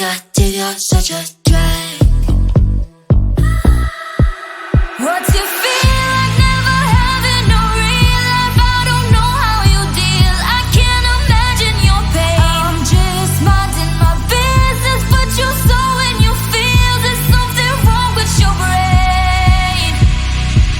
negative, you're such a drag. What's your feel like never having no real life? I don't know how you deal, I can't imagine your pain. I'm just minding my business, but you're so in your feels. There's something wrong with your brain.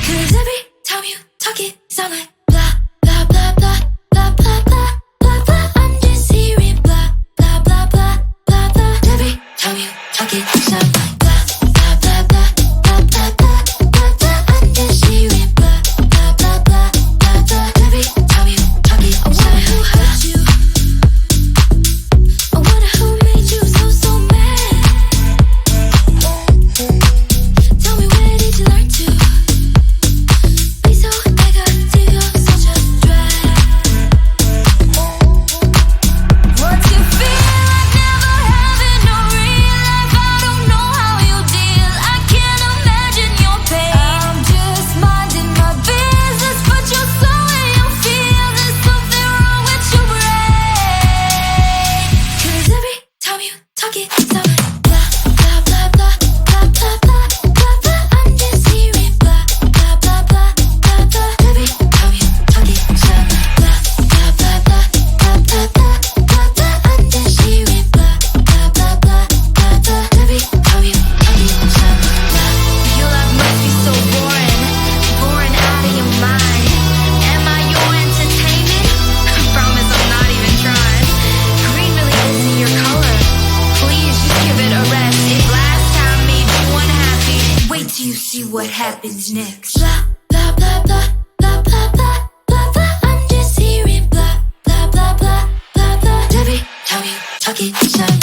'Cause every time you talk it sound like blah, blah, blah, blah, blah, blah, blah, blah, blah. I'm just hearing blah, blah, blah, blah, blah, blah. Every time you talk it sound like blah, blah, blah, blah, blah, blah, blah, blah, blah. I'm just hearing blah, blah, blah, blah, blah, blah. Every time you talk it sound like who hurt you? I wonder who made you so mad. Tell me, where did you learn to be so negative? You're such a drag. What's your feel like never having no real life? I don't know how you deal, I can't imagine your pain. I'm just minding my business, but you're so in your feels. There's something wrong with your brain. 'Cause every time you talk it sound like blah, blah, blah, blah, blah, blah, blah, blah, blah. I'm just hearing blah, blah, blah, blah, blah, blah. Every time you talk it sound like blah, blah, blah, blah, blah, blah, blah, blah, blah. I'm just hearing blah, blah, blah, blah, blah, blah. Every time you talk it sound like blah. Your life must be so boring, boring out of your mind. Am I your entertainment? I promise I'm not even trying. Green really isn't your color. Please just give it a rest. If last time made you unhappy, wait till you see what happens next. Blah, blah, blah, blah, blah, blah, blah, blah, blah. I'm just hearing blah, blah, blah, blah, blah, blah. Every time you talk it sound